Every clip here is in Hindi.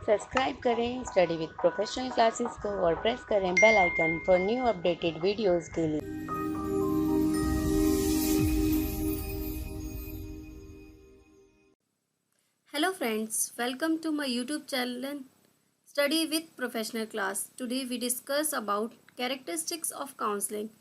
सब्सक्राइब करें स्टडी विद प्रोफेशनल क्लासेस को और प्रेस करें bell icon for new updated videos के लिए। Hello friends, welcome to my YouTube channel Study with Professional Class. Today we discuss about characteristics of counseling.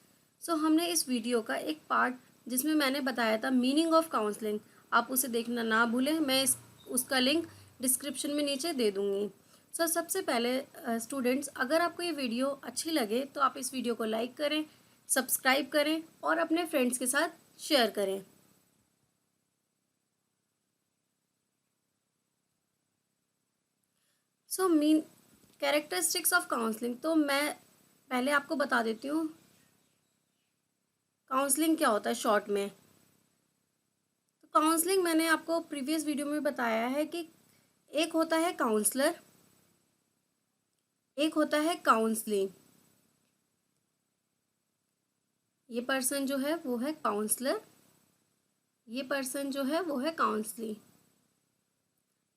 So हमने इस वीडियो का एक पार्ट जिसमें मैंने बताया था मीनिंग ऑफ काउंसलिंग, आप उसे देखना ना भूलें। मैं उसका लिंक डिस्क्रिप्शन में नीचे दे दूँगी। सबसे पहले स्टूडेंट्स, अगर आपको ये वीडियो अच्छी लगे तो आप इस वीडियो को लाइक करें, सब्सक्राइब करें और अपने फ्रेंड्स के साथ शेयर करें। मीन कैरेक्टरिस्टिक्स ऑफ काउंसलिंग, तो मैं पहले आपको बता देती हूँ काउंसलिंग क्या होता है शॉर्ट में। तो काउंसलिंग मैंने आपको प्रीवियस वीडियो में बताया है कि एक होता है काउंसलर, एक होता है काउंसलिंग। ये पर्सन जो है वो है काउंसलर, ये पर्सन जो है वो है काउंसलिंग।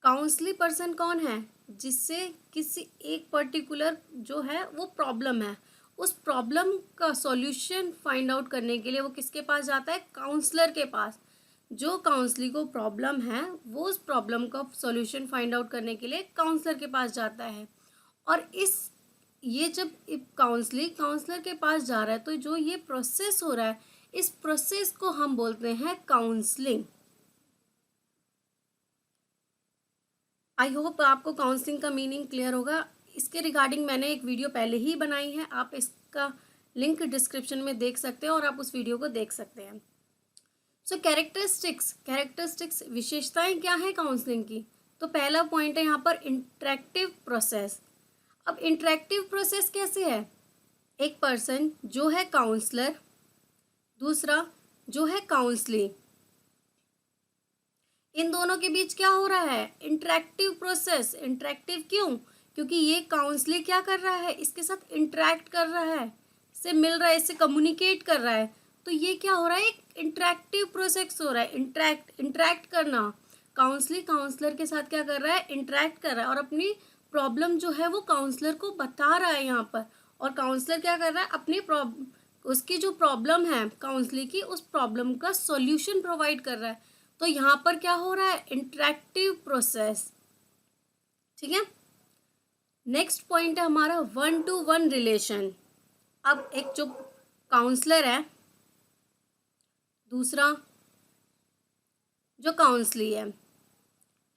काउंसली पर्सन कौन है? जिससे किसी एक पर्टिकुलर जो है वो प्रॉब्लम है, उस प्रॉब्लम का सॉल्यूशन फाइंड आउट करने के लिए वो किसके पास जाता है? काउंसलर के पास। जो काउंसली को प्रॉब्लम है वो उस प्रॉब्लम का सॉल्यूशन फाइंड आउट करने के लिए काउंसलर के पास जाता है। और ये जब काउंसलर के पास जा रहा है तो जो ये प्रोसेस हो रहा है, इस प्रोसेस को हम बोलते हैं काउंसलिंग। आई होप आपको काउंसलिंग का मीनिंग क्लियर होगा। इसके रिगार्डिंग मैंने एक वीडियो पहले ही बनाई है, आप इसका लिंक डिस्क्रिप्शन में देख सकते हैं और आप उस वीडियो को देख सकते हैं। कैरेक्टरिस्टिक्स विशेषताएं क्या है काउंसलिंग की? तो पहला पॉइंट है यहाँ पर इंटरेक्टिव प्रोसेस। अब इंटरेक्टिव प्रोसेस कैसे है? एक पर्सन जो है काउंसलर, दूसरा जो है काउंसली, इन दोनों के बीच क्या हो रहा है? Interactive process. इंटरेक्टिव क्यों? क्योंकि ये काउंसलर क्या कर रहा है? इसके साथ इंटरेक्ट कर रहा है, इससे मिल रहा है, इससे कम्युनिकेट कर रहा है। तो ये क्या हो रहा है? एक इंटरेक्टिव प्रोसेस हो रहा है। इंटरेक्ट करना। काउंसलर के साथ क्या कर रहा है? इंटरेक्ट कर रहा है और अपनी प्रॉब्लम जो है वो काउंसलर को बता रहा है यहाँ पर। और काउंसलर क्या कर रहा है? अपनी उसकी जो प्रॉब्लम है काउंसलर की, उस प्रॉब्लम का सॉल्यूशन प्रोवाइड कर रहा है। तो यहाँ पर क्या हो रहा है? Interactive process. ठीक है। नेक्स्ट पॉइंट है हमारा 1-to-1 रिलेशन। अब एक जो काउंसलर है, दूसरा जो काउंसली है।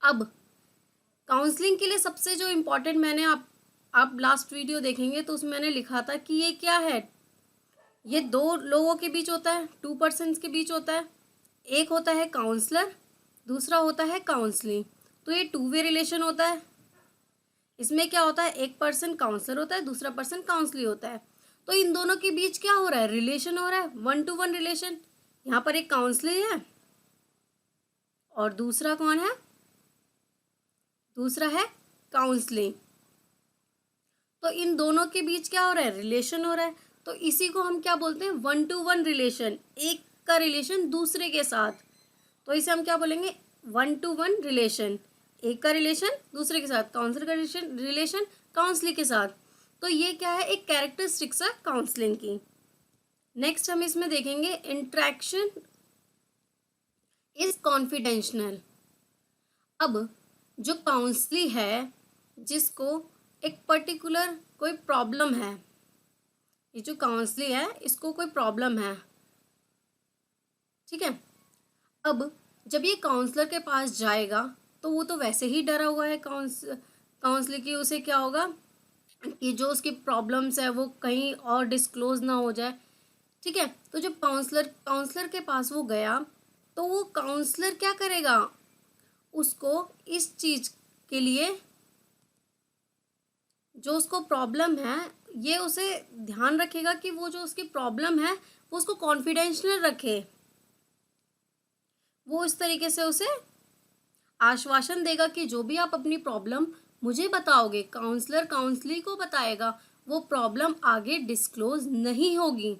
अब काउंसलिंग के लिए सबसे जो इम्पोर्टेंट मैंने आप लास्ट वीडियो देखेंगे तो उसमें मैंने लिखा था कि ये क्या है? ये दो लोगों के बीच होता है, 2 पर्सन्स के बीच होता है। एक होता है काउंसलर, दूसरा होता है काउंसलिंग। तो ये 2 वे रिलेशन होता है। इसमें क्या होता है? एक पर्सन काउंसलर होता है, दूसरा पर्सन काउंसली होता है। तो इन दोनों के बीच क्या हो रहा है? रिलेशन हो रहा है, 1-to-1 रिलेशन। यहाँ पर एक काउंसलर है और दूसरा कौन है? दूसरा है काउंसलिंग। तो इन दोनों के बीच क्या हो रहा है? रिलेशन हो रहा है। तो इसी को हम क्या बोलते हैं? 1-to-1 रिलेशन, एक का रिलेशन दूसरे के साथ। तो इसे हम क्या बोलेंगे? 1-to-1 रिलेशन, एक का रिलेशन दूसरे के साथ, काउंसलर का रिलेशन काउंसली के साथ। तो ये क्या है? एक कैरेक्टरिस्टिक्स है काउंसलिंग की। नेक्स्ट हम इसमें देखेंगे इंटरेक्शन इज कॉन्फिडेंशियल। अब जो काउंसली है, जिसको एक पर्टिकुलर कोई प्रॉब्लम है, ये जो काउंसली है इसको कोई प्रॉब्लम है, ठीक है। अब जब ये काउंसलर के पास जाएगा तो वो तो वैसे ही डरा हुआ है काउंसलर की, उसे क्या होगा कि जो उसकी प्रॉब्लम्स है वो कहीं और डिस्क्लोज ना हो जाए, ठीक है। तो जब काउंसलर के पास वो गया तो वो काउंसलर क्या करेगा? उसको इस चीज़ के लिए जो उसको प्रॉब्लम है, ये उसे ध्यान रखेगा कि वो जो उसकी प्रॉब्लम है वो उसको कॉन्फिडेंशियल रखे। वो इस तरीके से उसे आश्वासन देगा कि जो भी आप अपनी प्रॉब्लम मुझे बताओगे, काउंसलर काउंसली को बताएगा, वो प्रॉब्लम आगे डिस्क्लोज नहीं होगी।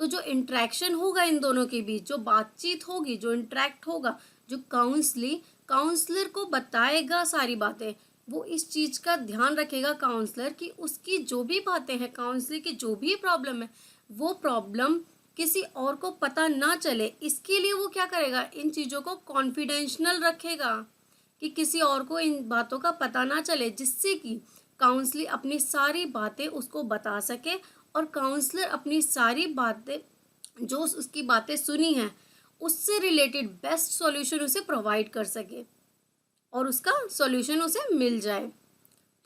तो जो इंटरेक्शन होगा इन दोनों के बीच, जो बातचीत होगी, जो इंटरेक्ट होगा, जो काउंसलर को बताएगा सारी बातें, वो इस चीज़ का ध्यान रखेगा काउंसलर कि उसकी जो भी बातें हैं, काउंसलर की जो भी प्रॉब्लम है, वो प्रॉब्लम किसी और को पता ना चले। इसके लिए वो क्या करेगा, इन चीज़ों को कॉन्फिडेंशियल रखेगा कि किसी और को इन बातों का पता ना चले, जिससे कि काउंसलर अपनी सारी बातें उसको बता सके और काउंसलर अपनी सारी बातें, जो उसकी बातें सुनी हैं, उससे रिलेटेड बेस्ट सॉल्यूशन उसे प्रोवाइड कर सके और उसका सॉल्यूशन उसे मिल जाए।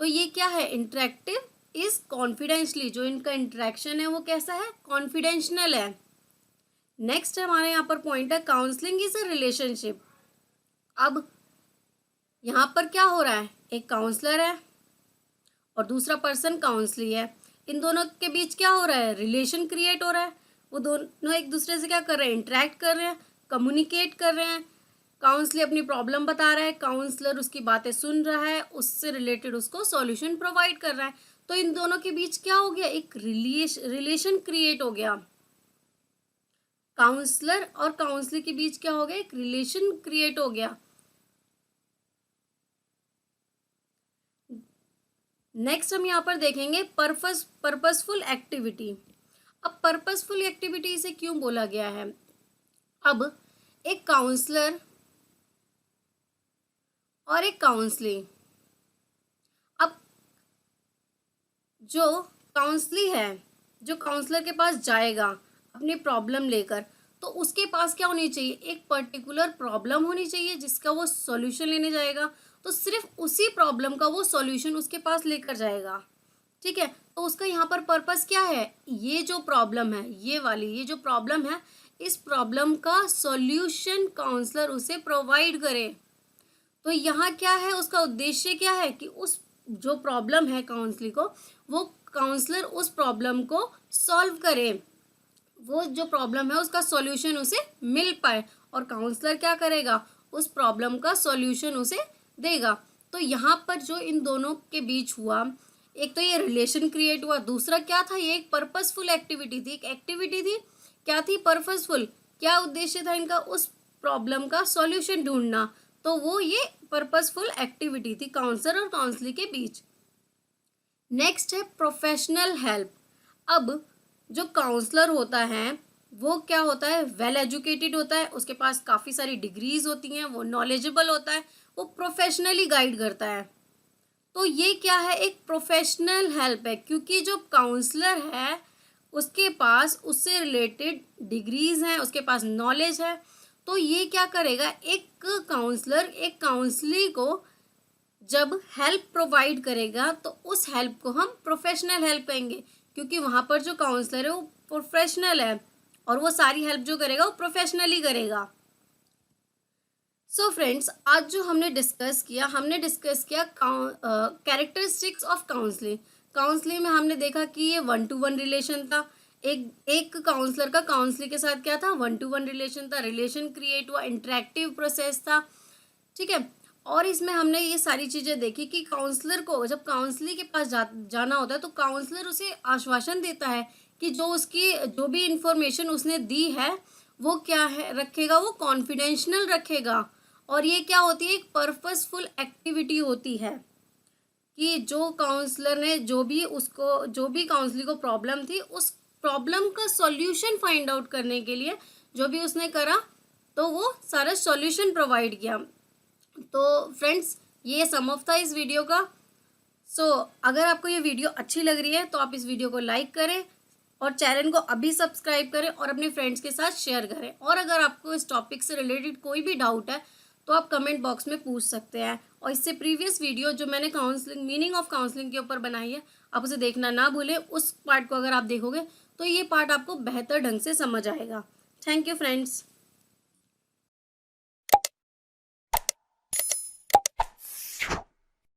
तो ये क्या है, इंटरेक्टिव इज कॉन्फिडेंशली, जो इनका इंटरेक्शन है वो कैसा है, कॉन्फिडेंशियल है। नेक्स्ट हमारे यहाँ पर पॉइंट है, काउंसलिंग इज अ रिलेशनशिप। अब यहाँ पर क्या हो रहा है, एक काउंसलर है और दूसरा पर्सन काउंसली है। इन दोनों के बीच क्या हो रहा है, रिलेशन क्रिएट हो रहा है। वो दोनों एक दूसरे से क्या कर रहे हैं, इंटरेक्ट कर रहे हैं, कम्युनिकेट कर रहे हैं। काउंसलर अपनी प्रॉब्लम बता रहा है, काउंसलर उसकी बातें सुन रहा है, उससे रिलेटेड उसको सॉल्यूशन प्रोवाइड कर रहा है। तो इन दोनों के बीच क्या हो गया, एक रिलेशन क्रिएट हो गया। काउंसलर और काउंसलर के बीच क्या हो गया, एक रिलेशन क्रिएट हो गया। नेक्स्ट हम यहाँ पर देखेंगे पर्पसफुल एक्टिविटी। अब पर्पसफुल एक्टिविटी इसे क्यों बोला गया है, अब एक काउंसलर और एक काउंसली, अब जो काउंसली है, जो काउंसलर के पास जाएगा अपनी प्रॉब्लम लेकर, तो उसके पास क्या होनी चाहिए, एक पर्टिकुलर प्रॉब्लम होनी चाहिए जिसका वो सॉल्यूशन लेने जाएगा। तो सिर्फ उसी प्रॉब्लम का वो सॉल्यूशन उसके पास लेकर जाएगा, ठीक है। तो उसका यहाँ पर पर्पस क्या है, ये जो प्रॉब्लम है, ये जो प्रॉब्लम है, इस प्रॉब्लम का सॉल्यूशन काउंसलर उसे प्रोवाइड करे। तो यहाँ क्या है, उसका उद्देश्य क्या है कि उस जो प्रॉब्लम है काउंसलर को, वो काउंसलर उस प्रॉब्लम को सॉल्व करे, वो जो प्रॉब्लम है उसका सॉल्यूशन उसे मिल पाए, और काउंसलर क्या करेगा, उस प्रॉब्लम का सॉल्यूशन उसे देगा। तो यहाँ पर जो इन दोनों के बीच हुआ, एक तो ये रिलेशन क्रिएट हुआ, दूसरा क्या था, ये एक पर्पसफुल एक्टिविटी थी। एक एक्टिविटी थी, क्या थी, पर्पसफुल। क्या उद्देश्य था इनका, उस प्रॉब्लम का सॉल्यूशन ढूंढना। तो वो ये पर्पसफुल एक्टिविटी थी काउंसलर और काउंसलर के बीच। नेक्स्ट है प्रोफेशनल हेल्प। अब जो काउंसलर होता है वो क्या होता है, वेल एजुकेटेड होता है, उसके पास काफ़ी सारी डिग्रीज होती हैं, वो नॉलेजेबल होता है, वो प्रोफेशनली गाइड करता है। तो ये क्या है, एक प्रोफेशनल हेल्प है, क्योंकि जो काउंसलर है उसके पास उससे रिलेटेड डिग्रीज हैं, उसके पास नॉलेज है। तो ये क्या करेगा, एक काउंसलर एक काउंसली को जब हेल्प प्रोवाइड करेगा तो उस हेल्प को हम प्रोफेशनल हेल्प कहेंगे, क्योंकि वहाँ पर जो काउंसलर है वो प्रोफेशनल है और वो सारी हेल्प जो करेगा वो प्रोफेशनली करेगा। सो फ्रेंड्स, आज जो हमने डिस्कस किया कैरेक्टरिस्टिक्स ऑफ काउंसलिंग। काउंसलिंग में हमने देखा कि ये 1-to-1 रिलेशन था, एक काउंसलर का काउंसलर के साथ क्या था, 1-to-1 रिलेशन था, रिलेशन क्रिएट हुआ, इंटरेक्टिव प्रोसेस था, ठीक है। और इसमें हमने ये सारी चीज़ें देखी कि काउंसलर को जब काउंसलर के पास जाना होता है तो काउंसलर उसे आश्वासन देता है कि जो भी इंफॉर्मेशन उसने दी है वो क्या है रखेगा, वो कॉन्फिडेंशियल रखेगा। और ये क्या होती है, एक पर्पसफुल एक्टिविटी होती है कि जो काउंसलर ने जो भी काउंसलर को प्रॉब्लम थी, उस प्रॉब्लम का सॉल्यूशन फाइंड आउट करने के लिए जो भी उसने करा, तो वो सारा सॉल्यूशन प्रोवाइड किया। तो फ्रेंड्स, ये सम ऑफ था इस वीडियो का। अगर आपको ये वीडियो अच्छी लग रही है तो आप इस वीडियो को लाइक करें और चैनल को अभी सब्सक्राइब करें और अपने फ्रेंड्स के साथ शेयर करें। और अगर आपको इस टॉपिक से रिलेटेड कोई भी डाउट है तो आप कमेंट बॉक्स में पूछ सकते हैं। और इससे प्रीवियस वीडियो जो मैंने मीनिंग ऑफ काउंसलिंग के ऊपर बनाई है, आप उसे देखना ना भूलें। उस पार्ट को अगर आप देखोगे तो ये पार्ट आपको बेहतर ढंग से समझ आएगा। Thank you friends.